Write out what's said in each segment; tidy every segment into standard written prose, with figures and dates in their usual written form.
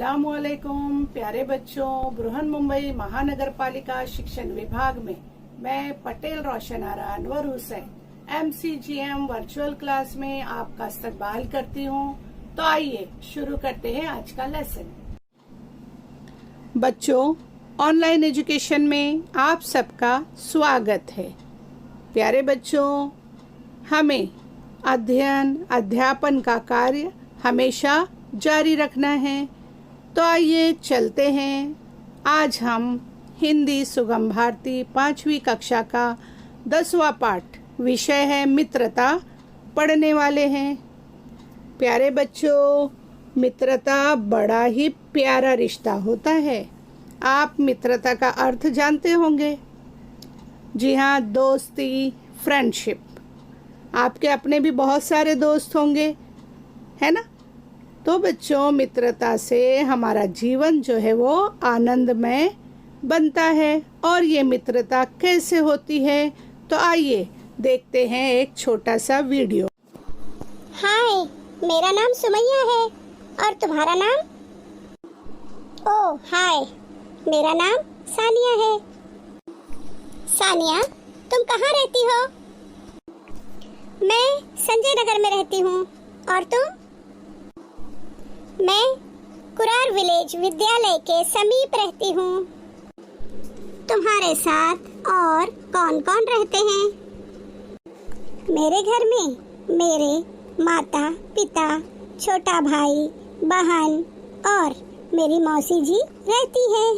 अस्सलामुअलैकुम प्यारे बच्चों, बृहन मुंबई महानगर पालिका शिक्षण विभाग में मैं Patel Roshan Ara Anwar Hussain MCGM virtual class में आपका इस्तकबाल करती हूँ। तो आइए शुरू करते हैं आज का लेसन। बच्चों, ऑनलाइन एजुकेशन में आप सबका स्वागत है। प्यारे बच्चों, हमें अध्ययन अध्यापन का कार्य हमेशा जारी रखना है। तो आइए चलते हैं। आज हम हिंदी सुगम भारती 5वीं कक्षा का 10वां पाठ, विषय है मित्रता, पढ़ने वाले हैं। प्यारे बच्चों, मित्रता बड़ा ही प्यारा रिश्ता होता है। आप मित्रता का अर्थ जानते होंगे। जी हाँ, दोस्ती, फ्रेंडशिप। आपके अपने भी बहुत सारे दोस्त होंगे, है ना? तो बच्चों, मित्रता से हमारा जीवन जो है वो आनंदमय बनता है। और ये मित्रता कैसे होती है, तो आइए देखते हैं एक छोटा सा वीडियो। हाय, मेरा नाम सुमैया है और तुम्हारा नाम? ओह हाय, मेरा नाम सानिया है। सानिया, तुम कहाँ रहती हो? मैं संजय नगर में रहती हूँ। और तुम? मैं कुरार विलेज विद्यालय के समीप रहती हूँ। तुम्हारे साथ और कौन कौन रहते हैं? मेरे घर में मेरे माता पिता, छोटा भाई, बहन और मेरी मौसी जी रहती है।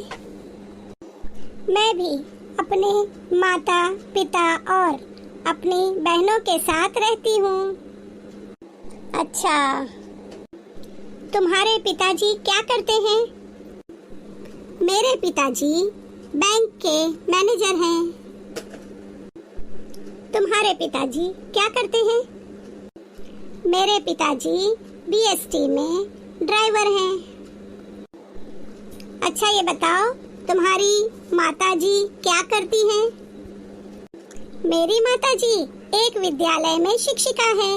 मैं भी अपने माता पिता और अपनी बहनों के साथ रहती हूँ। अच्छा, तुम्हारे पिताजी क्या करते हैं? मेरे पिताजी बैंक के मैनेजर हैं। तुम्हारे पिताजी क्या करते हैं? मेरे पिताजी BST में ड्राइवर हैं। अच्छा, ये बताओ, तुम्हारी माताजी क्या करती हैं? मेरी माताजी एक विद्यालय में शिक्षिका हैं।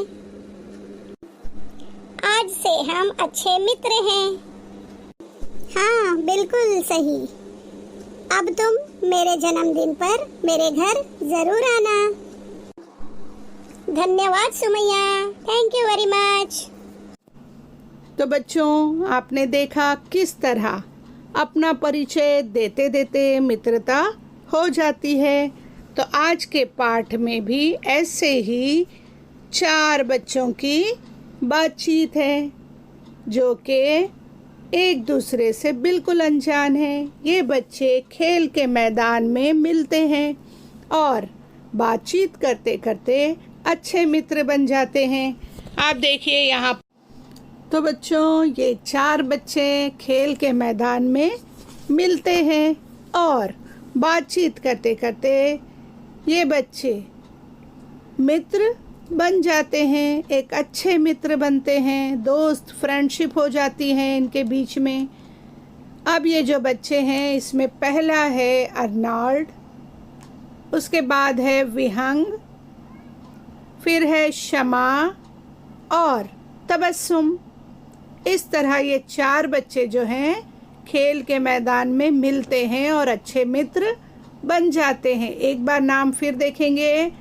आज से हम अच्छे मित्र हैं। हाँ, बिल्कुल सही। अब तुम मेरे जन्मदिन पर मेरे घर जरूर आना। धन्यवाद Sumaiya, thank you very much. तो बच्चों, आपने देखा किस तरह अपना परिचय देते देते मित्रता हो जाती है। तो आज के पाठ में भी ऐसे ही 4 बच्चों की बातचीत है जो कि एक दूसरे से बिल्कुल अनजान हैं। ये बच्चे खेल के मैदान में मिलते हैं और बातचीत करते करते अच्छे मित्र बन जाते हैं। आप देखिए यहाँ। तो बच्चों, ये 4 बच्चे खेल के मैदान में मिलते हैं और बातचीत करते करते ये बच्चे मित्र बन जाते हैं, एक अच्छे मित्र बनते हैं, दोस्त, फ्रेंडशिप हो जाती है इनके बीच में। अब ये जो बच्चे हैं, इसमें पहला है अर्नॉल्ड, उसके बाद है विहंग, फिर है शमा और तबस्सुम। इस तरह ये 4 बच्चे जो हैं खेल के मैदान में मिलते हैं और अच्छे मित्र बन जाते हैं। एक बार नाम फिर देखेंगे।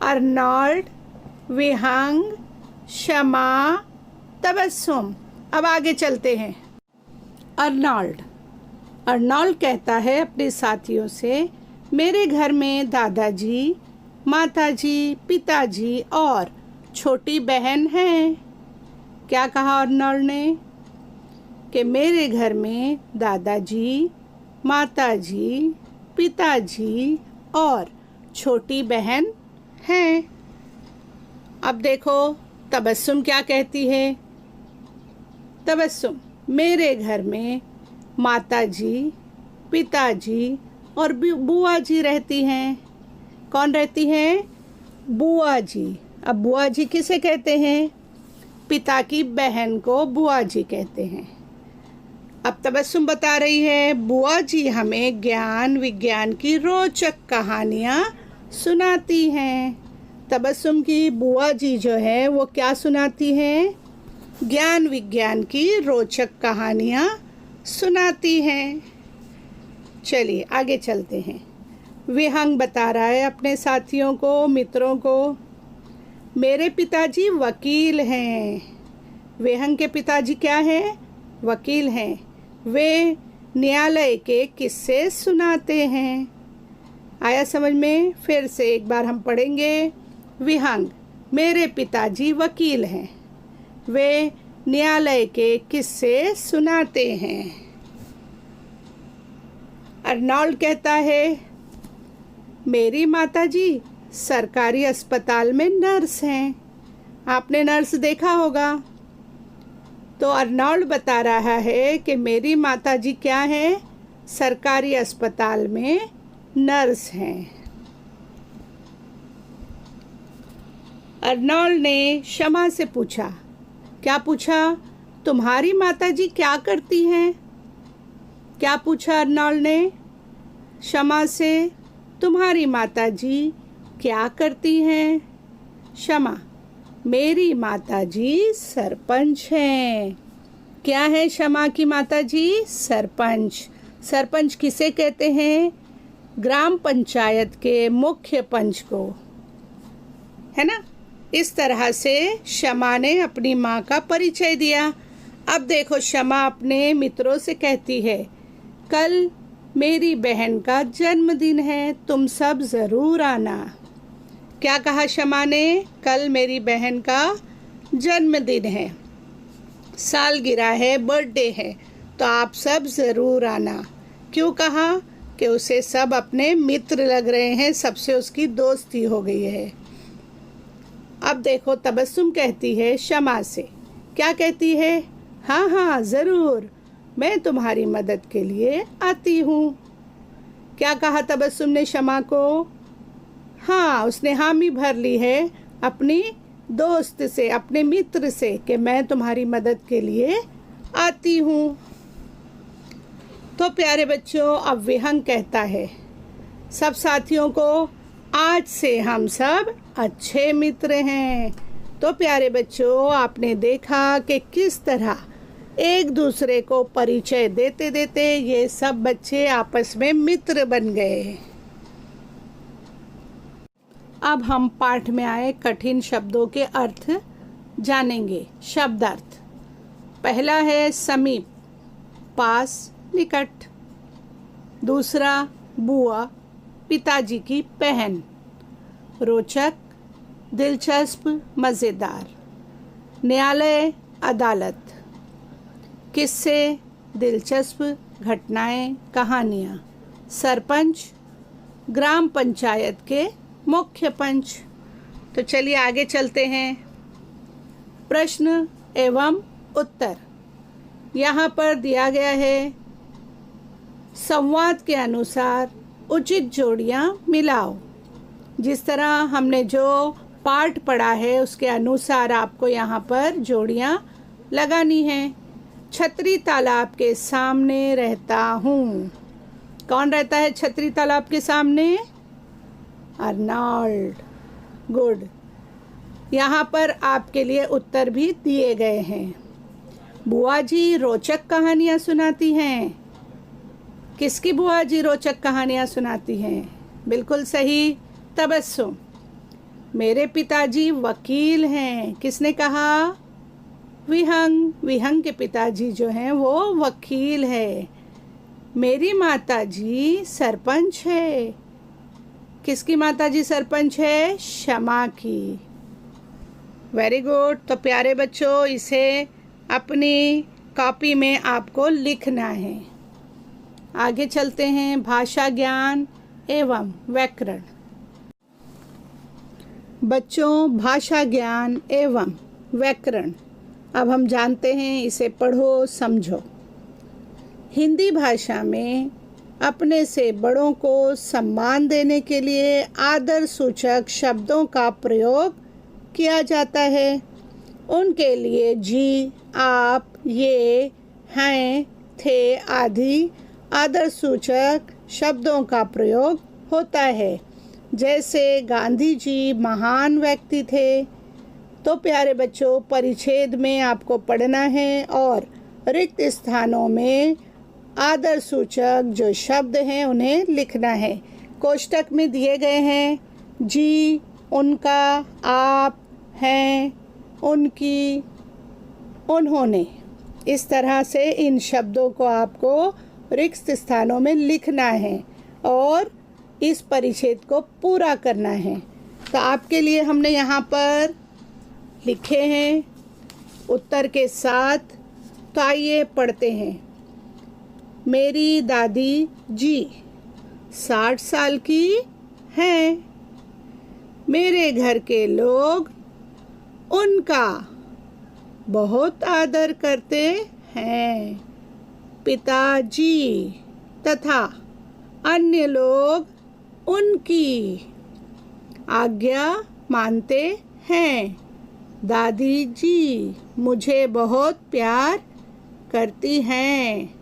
अर्नॉल्ड, विहंग, शमा, तबस्सुम। अब आगे चलते हैं। अर्नॉल्ड कहता है अपने साथियों से, मेरे घर में दादाजी, माताजी, पिताजी और छोटी बहन हैं। क्या कहा अर्नॉल्ड ने? कि मेरे घर में दादाजी, माताजी, पिताजी और छोटी बहन हैं। अब देखो तबस्सुम क्या कहती है। तबस्सुम, मेरे घर में माताजी, पिताजी और बुआ जी रहती हैं। कौन रहती हैं? बुआ जी। अब बुआ जी किसे कहते हैं? पिता की बहन को बुआ जी कहते हैं। अब तबस्सुम बता रही है, बुआ जी हमें ज्ञान विज्ञान की रोचक कहानियाँ सुनाती हैं। तबस्सुम की बुआ जी जो है वो क्या सुनाती हैं? ज्ञान विज्ञान की रोचक कहानियाँ सुनाती हैं। चलिए आगे चलते हैं। विहंग बता रहा है अपने साथियों को, मित्रों को, मेरे पिताजी वकील हैं। विहंग के पिताजी क्या हैं? वकील हैं। वे न्यायालय के किस्से सुनाते हैं। आया समझ में? फिर से एक बार हम पढ़ेंगे। विहंग, मेरे पिताजी वकील हैं। वे न्यायालय के किस्से सुनाते हैं। अर्नोल्ड कहता है, मेरी माताजी सरकारी अस्पताल में नर्स हैं। आपने नर्स देखा होगा। तो अर्नोल्ड बता रहा है कि मेरी माताजी क्या है? सरकारी अस्पताल में नर्स हैं। अर्नोल्ड ने शमा से पूछा। क्या पूछा? तुम्हारी माताजी क्या करती हैं? क्या पूछा अर्नोल्ड ने शमा से? तुम्हारी माताजी क्या करती हैं? शमा, मेरी माताजी सरपंच हैं। क्या है शमा की माताजी? सरपंच। सरपंच किसे कहते हैं? ग्राम पंचायत के मुख्य पंच को, है ना? इस तरह से शमा ने अपनी माँ का परिचय दिया। अब देखो शमा अपने मित्रों से कहती है, कल मेरी बहन का जन्मदिन है, तुम सब ज़रूर आना। क्या कहा शमा ने? कल मेरी बहन का जन्मदिन है, सालगिरह है, बर्थडे है, तो आप सब ज़रूर आना। क्यों कहा? कि उसे सब अपने मित्र लग रहे हैं, सबसे उसकी दोस्ती हो गई है। अब देखो तबस्सुम कहती है शमा से। क्या कहती है? हाँ हाँ ज़रूर, मैं तुम्हारी मदद के लिए आती हूँ। क्या कहा तबस्सुम ने शमा को? हाँ, उसने हामी भर ली है अपनी दोस्त से, अपने मित्र से, कि मैं तुम्हारी मदद के लिए आती हूँ। तो प्यारे बच्चों, अब विहंग कहता है सब साथियों को, आज से हम सब अच्छे मित्र हैं। तो प्यारे बच्चों, आपने देखा कि किस तरह एक दूसरे को परिचय देते देते ये सब बच्चे आपस में मित्र बन गए। अब हम पाठ में आए कठिन शब्दों के अर्थ जानेंगे। शब्दार्थ। पहला है समीप, पास, निकट। दूसरा बुआ, पिताजी की बहन। रोचक, दिलचस्प, मज़ेदार। न्यायालय, अदालत। किस्से, दिलचस्प घटनाएं, कहानियाँ। सरपंच, ग्राम पंचायत के मुख्य पंच। तो चलिए आगे चलते हैं। प्रश्न एवं उत्तर। यहाँ पर दिया गया है, संवाद के अनुसार उचित जोड़ियाँ मिलाओ। जिस तरह हमने जो पाठ पढ़ा है उसके अनुसार आपको यहाँ पर जोड़ियाँ लगानी हैं। छतरी तालाब के सामने रहता हूँ। कौन रहता है छतरी तालाब के सामने? अर्नोल्ड। गुड। यहाँ पर आपके लिए उत्तर भी दिए गए हैं। बुआ जी रोचक कहानियाँ सुनाती हैं। किसकी बुआ जी रोचक कहानियाँ सुनाती हैं? बिल्कुल सही, तबस्सुम। मेरे पिताजी वकील हैं। किसने कहा? विहंग। विहंग के पिताजी जो हैं वो वकील है। मेरी माताजी सरपंच है। किसकी माताजी सरपंच है? शमा की। Very good. तो प्यारे बच्चों, इसे अपनी कॉपी में आपको लिखना है। आगे चलते हैं। भाषा ज्ञान एवं व्याकरण। बच्चों, भाषा ज्ञान एवं व्याकरण अब हम जानते हैं, इसे पढ़ो समझो। हिंदी भाषा में अपने से बड़ों को सम्मान देने के लिए आदर सूचक शब्दों का प्रयोग किया जाता है। उनके लिए जी, आप, ये, हैं, थे आदि आदर सूचक शब्दों का प्रयोग होता है। जैसे गांधी जी महान व्यक्ति थे। तो प्यारे बच्चों, परिच्छेद में आपको पढ़ना है और रिक्त स्थानों में आदर सूचक जो शब्द हैं उन्हें लिखना है। कोष्टक में दिए गए हैं जी, उनका, आप, हैं, उनकी, उन्होंने। इस तरह से इन शब्दों को आपको रिक्त स्थानों में लिखना है और इस परिच्छेद को पूरा करना है। तो आपके लिए हमने यहाँ पर लिखे हैं उत्तर के साथ। तो आइए पढ़ते हैं। मेरी दादी जी 60 साल की हैं। मेरे घर के लोग उनका बहुत आदर करते हैं। पिताजी तथा अन्य लोग उनकी आज्ञा मानते हैं। दादी जी मुझे बहुत प्यार करती हैं।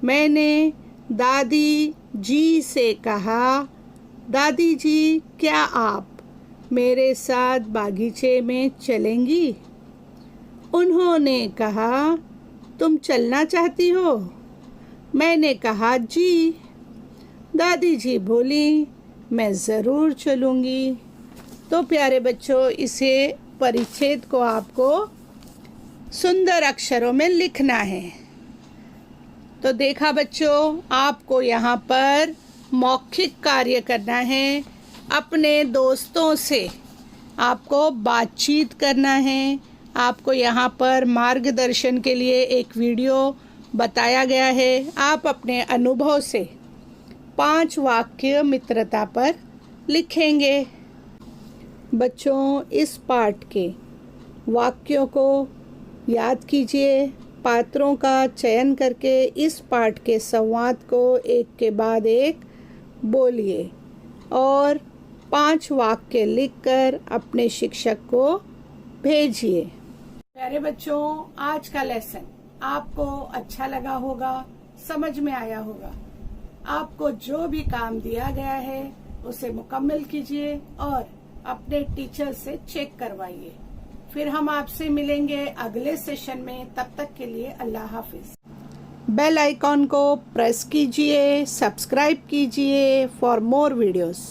मैंने दादी जी से कहा, दादी जी क्या आप मेरे साथ बागीचे में चलेंगी? उन्होंने कहा, तुम चलना चाहती हो? मैंने कहा जी। दादी जी बोली, मैं ज़रूर चलूँगी। तो प्यारे बच्चों, इसे परिच्छेद को आपको सुंदर अक्षरों में लिखना है। तो देखा बच्चों, आपको यहाँ पर मौखिक कार्य करना है। अपने दोस्तों से आपको बातचीत करना है। आपको यहाँ पर मार्गदर्शन के लिए एक वीडियो बताया गया है। आप अपने अनुभव से 5 वाक्य मित्रता पर लिखेंगे। बच्चों, इस पाठ के वाक्यों को याद कीजिए। पात्रों का चयन करके इस पाठ के संवाद को एक के बाद एक बोलिए और 5 वाक्य लिखकर अपने शिक्षक को भेजिए। प्यारे बच्चों, आज का लेसन आपको अच्छा लगा होगा, समझ में आया होगा। आपको जो भी काम दिया गया है उसे मुकम्मल कीजिए और अपने टीचर से चेक करवाइए। फिर हम आपसे मिलेंगे अगले सेशन में। तब तक के लिए अल्लाह हाफिज। बेल आइकॉन को प्रेस कीजिए, सब्सक्राइब कीजिए फॉर मोर वीडियोस।